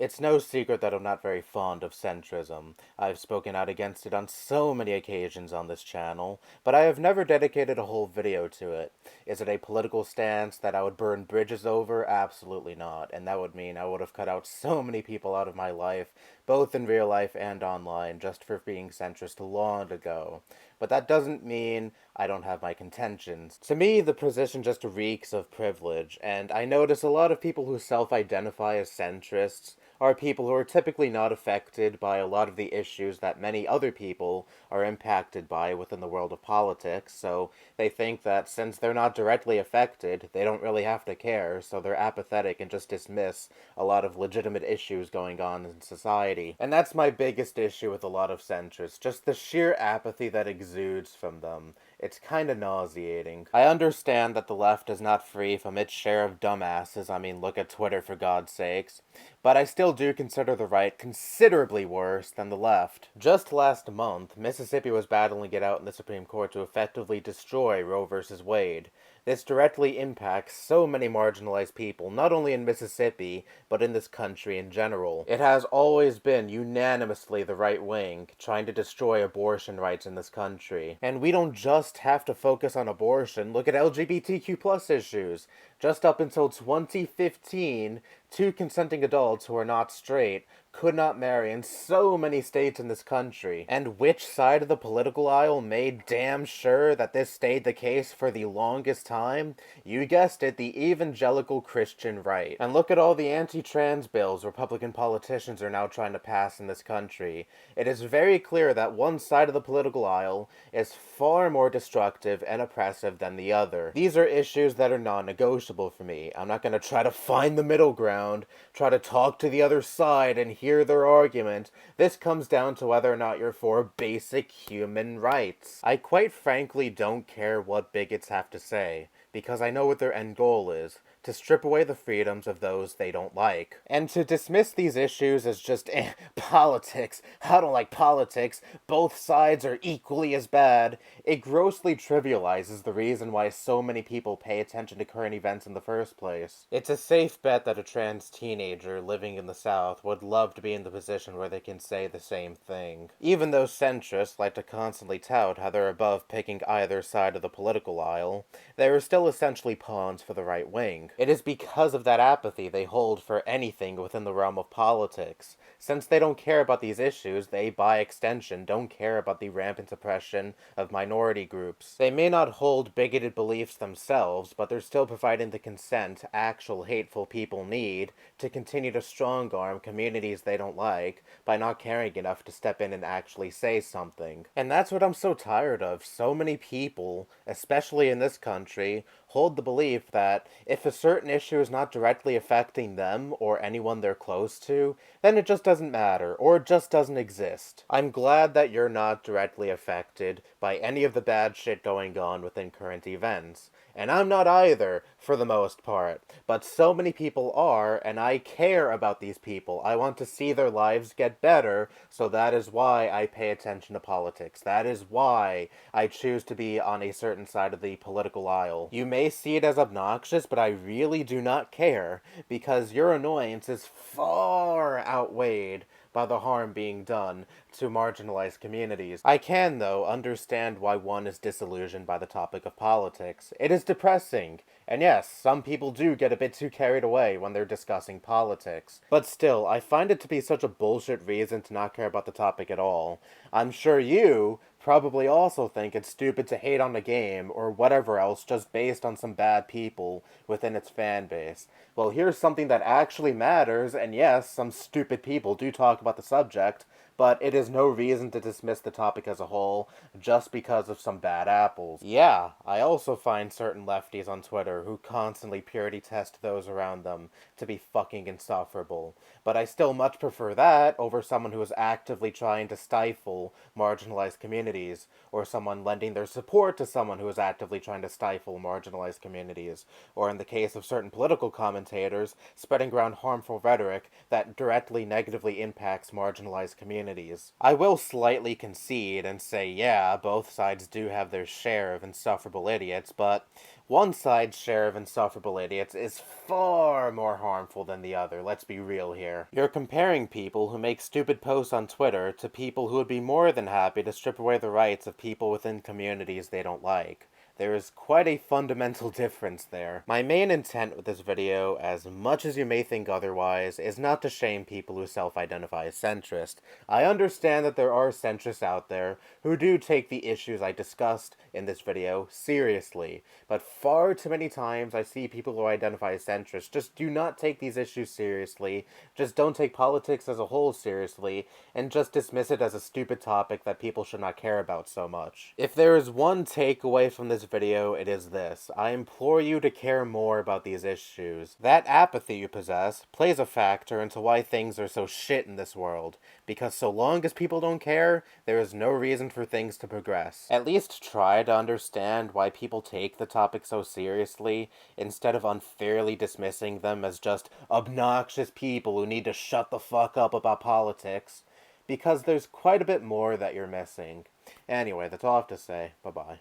It's no secret that I'm not very fond of centrism. I've spoken out against it on so many occasions on this channel, but I have never dedicated a whole video to it. Is it a political stance that I would burn bridges over? Absolutely not, and that would mean I would have cut out so many people out of my life, both in real life and online, just for being centrist long ago. But that doesn't mean I don't have my contentions. To me, the position just reeks of privilege, and I notice a lot of people who self-identify as centrists are people who are typically not affected by a lot of the issues that many other people are impacted by within the world of politics, so they think that since they're not directly affected, they don't really have to care, so they're apathetic and just dismiss a lot of legitimate issues going on in society. And that's my biggest issue with a lot of centrists, just the sheer apathy that exudes from them. It's kinda nauseating. I understand that the left is not free from its share of dumbasses, I mean, look at Twitter for God's sakes, but I still do consider the right considerably worse than the left. Just last month, Mississippi was battling it out in the Supreme Court to effectively destroy Roe v. Wade. This directly impacts so many marginalized people, not only in Mississippi, but in this country in general. It has always been unanimously the right wing trying to destroy abortion rights in this country. And we don't just have to focus on abortion, look at LGBTQ plus issues. Just up until 2015, two consenting adults who are not straight could not marry in so many states in this country. And which side of the political aisle made damn sure that this stayed the case for the longest time? You guessed it, the evangelical Christian right. And look at all the anti-trans bills Republican politicians are now trying to pass in this country. It is very clear that one side of the political aisle is far more destructive and oppressive than the other. These are issues that are non-negotiable for me. I'm not going to try to find the middle ground, try to talk to the other side and hear their argument. This comes down to whether or not you're for basic human rights. I quite frankly don't care what bigots have to say, because I know what their end goal is: to strip away the freedoms of those they don't like. And to dismiss these issues as just, politics, I don't like politics, both sides are equally as bad, it grossly trivializes the reason why so many people pay attention to current events in the first place. It's a safe bet that a trans teenager living in the South would love to be in the position where they can say the same thing. Even though centrists like to constantly tout how they're above picking either side of the political aisle, they are still essentially pawns for the right wing. It is because of that apathy they hold for anything within the realm of politics. Since they don't care about these issues, they, by extension, don't care about the rampant oppression of minority groups. They may not hold bigoted beliefs themselves, but they're still providing the consent actual hateful people need to continue to strong-arm communities they don't like by not caring enough to step in and actually say something. And that's what I'm so tired of. So many people, especially in this country, hold the belief that if a certain issue is not directly affecting them or anyone they're close to, then it just doesn't matter, or it just doesn't exist. I'm glad that you're not directly affected by any of the bad shit going on within current events. And I'm not either, for the most part. But so many people are, and I care about these people. I want to see their lives get better, so that is why I pay attention to politics. That is why I choose to be on a certain side of the political aisle. You may see it as obnoxious, but I really do not care, because your annoyance is far outweighed by the harm being done to marginalized communities. I can, though, understand why one is disillusioned by the topic of politics. It is depressing, and yes, some people do get a bit too carried away when they're discussing politics. But still, I find it to be such a bullshit reason to not care about the topic at all. I'm sure you probably also think it's stupid to hate on a game or whatever else just based on some bad people within its fan base. Well, here's something that actually matters, and yes, some stupid people do talk about the subject, but it is no reason to dismiss the topic as a whole just because of some bad apples. Yeah, I also find certain lefties on Twitter who constantly purity test those around them to be fucking insufferable, but I still much prefer that over someone who is actively trying to stifle marginalized communities, or someone lending their support to someone who is actively trying to stifle marginalized communities, or in the case of certain political commentators, spreading around harmful rhetoric that directly negatively impacts marginalized communities. I will slightly concede and say, yeah, both sides do have their share of insufferable idiots, but One side's share of insufferable idiots is far more harmful than the other, let's be real here. You're comparing people who make stupid posts on Twitter to people who would be more than happy to strip away the rights of people within communities they don't like. There is quite a fundamental difference there. My main intent with this video, as much as you may think otherwise, is not to shame people who self-identify as centrist. I understand that there are centrists out there who do take the issues I discussed in this video seriously, but far too many times I see people who identify as centrist just do not take these issues seriously, just don't take politics as a whole seriously, and just dismiss it as a stupid topic that people should not care about so much. If there is one takeaway from this video, it is this. I implore you to care more about these issues. That apathy you possess plays a factor into why things are so shit in this world, because so long as people don't care, there is no reason for things to progress. At least try to understand why people take the topic so seriously, instead of unfairly dismissing them as just obnoxious people who need to shut the fuck up about politics, because there's quite a bit more that you're missing. Anyway, that's all I have to say. Bye-bye.